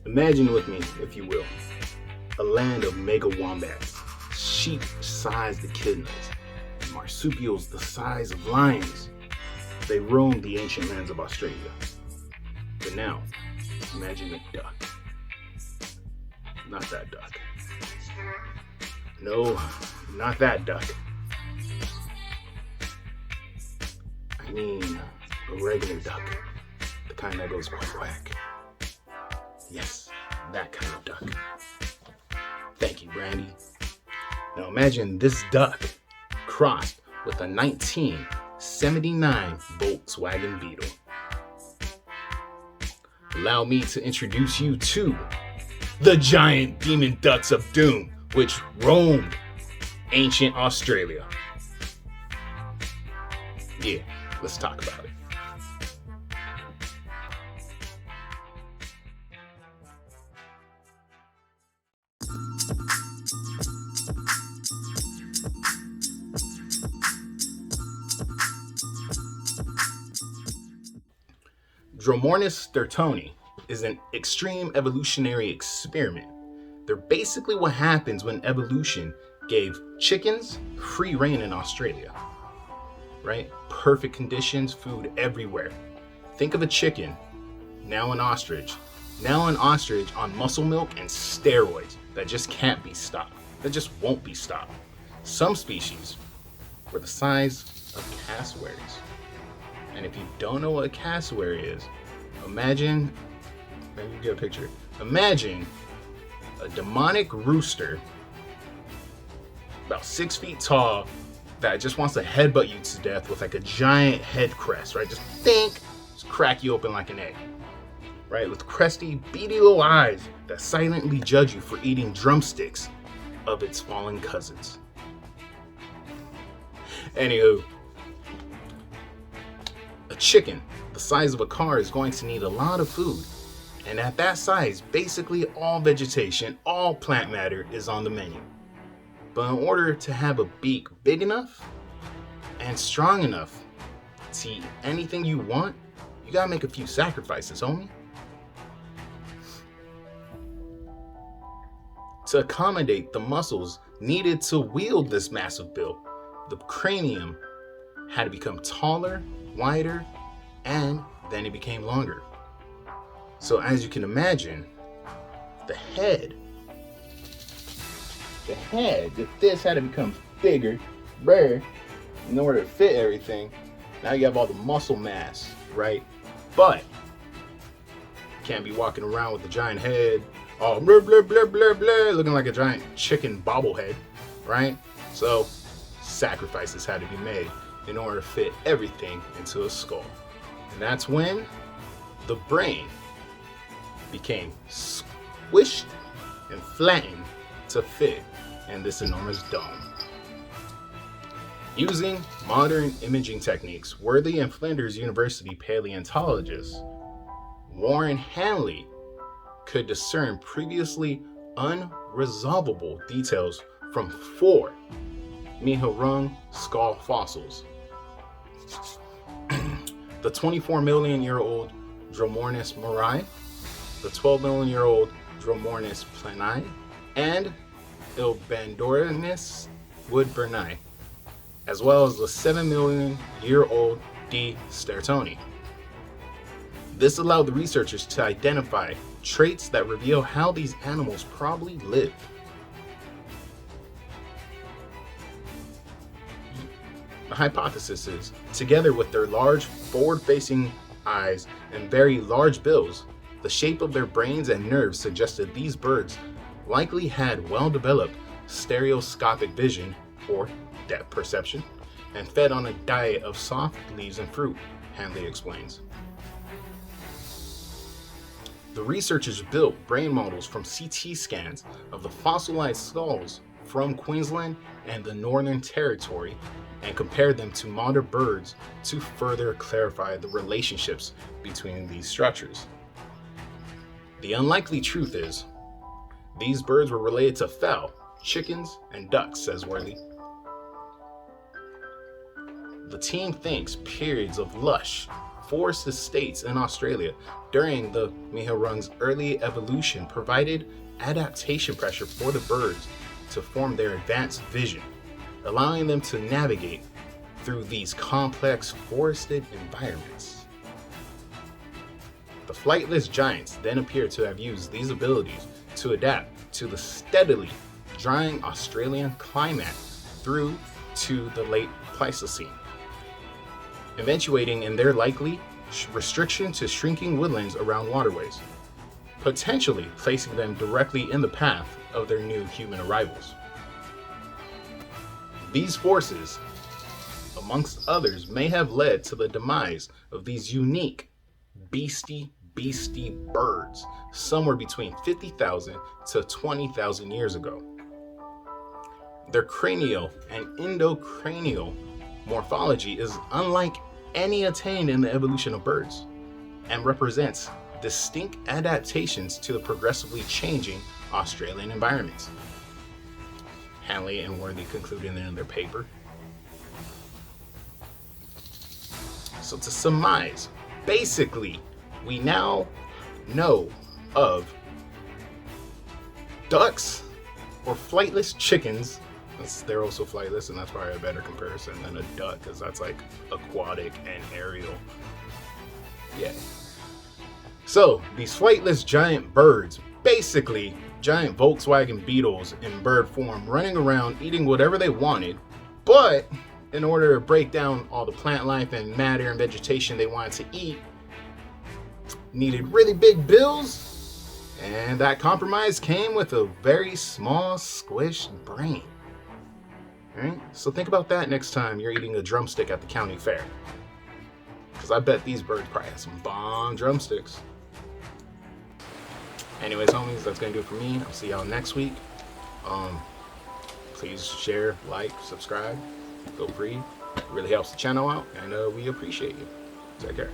Imagine with me, if you will, a land of mega wombats, sheep-sized echidnas, and marsupials the size of lions. They roamed the ancient lands of Australia. But now, imagine a duck. Not that duck. No, not that duck. I mean, a regular duck. The kind that goes quack quack. Yes, that kind of duck. Thank you, Brandy. Now imagine this duck crossed with a 1979 Volkswagen Beetle. Allow me to introduce you to the giant demon ducks of doom, which roamed ancient Australia. Yeah, let's talk about it. Dromornis stertoni is an extreme evolutionary experiment. They're basically what happens when evolution gave chickens free reign in Australia, right? Perfect conditions, food everywhere. Think of a chicken, now an ostrich on muscle milk and steroids that just can't be stopped, that just won't be stopped. Some species were the size of cassowaries. And if you don't know what a cassowary is, imagine, maybe you get a picture. Imagine a demonic rooster about 6 feet tall that just wants to headbutt you to death with like a giant head crest, right? Just crack you open like an egg, right? With crusty, beady little eyes that silently judge you for eating drumsticks of its fallen cousins. Anywho, a chicken the size of a car is going to need a lot of food. And at that size, basically all vegetation, all plant matter is on the menu. But in order to have a beak big enough and strong enough to eat anything you want, you gotta make a few sacrifices, homie. To accommodate the muscles needed to wield this massive bill, the cranium had to become taller, wider, and then it became longer. So as you can imagine, the head, if this had to become bigger, in order to fit everything, now you have all the muscle mass, right? But you can't be walking around with a giant head, all blah, blah, blah, blah, blah, looking like a giant chicken bobblehead, right? So sacrifices had to be made in order to fit everything into a skull. And that's when the brain became squished and flattened to fit in this enormous dome. Using modern imaging techniques, Worthy and Flinders University paleontologist Warren Hanley could discern previously unresolvable details from 4 Mihurung skull fossils. The 24 million year old Dromornis morai, the 12 million year old Dromornis plani, and Ilbandornis woodburni, as well as the 7 million year old D. stertoni. This allowed the researchers to identify traits that reveal how these animals probably lived. The hypothesis is, together with their large forward-facing eyes and very large bills, the shape of their brains and nerves suggested these birds likely had well-developed stereoscopic vision, or depth perception, and fed on a diet of soft leaves and fruit, Hanley explains. The researchers built brain models from CT scans of the fossilized skulls from Queensland and the Northern Territory and compared them to modern birds to further clarify the relationships between these structures. The unlikely truth is, these birds were related to fowl, chickens, and ducks, says Worthy. The team thinks periods of lush forested states in Australia during the Mihirung's early evolution provided adaptation pressure for the birds to form their advanced vision, allowing them to navigate through these complex forested environments. The flightless giants then appear to have used these abilities to adapt to the steadily drying Australian climate through to the late Pleistocene, eventuating in their likely restriction to shrinking woodlands around waterways, potentially placing them directly in the path of their new human arrivals. These forces, amongst others, may have led to the demise of these unique beastie birds somewhere between 50,000 to 20,000 years ago. Their cranial and endocranial morphology is unlike any attained in the evolution of birds and represents distinct adaptations to the progressively changing Australian environments. Hanley and Worthy concluded in their paper. So to surmise, basically, we now know of ducks or flightless chickens. They're also flightless, and that's probably a better comparison than a duck, because that's like aquatic and aerial. Yeah. So these flightless giant birds, basically giant Volkswagen Beetles in bird form, running around eating whatever they wanted, but in order to break down all the plant life and matter and vegetation they wanted to eat, needed really big bills, and that compromise came with a very small squished brain. Alright, so think about that next time you're eating a drumstick at the county fair, because I bet these birds probably have some bomb drumsticks. Anyways, homies, that's gonna do it for me. I'll see y'all next week. Please share, like, subscribe, feel free. It really helps the channel out, and we appreciate you. Take care.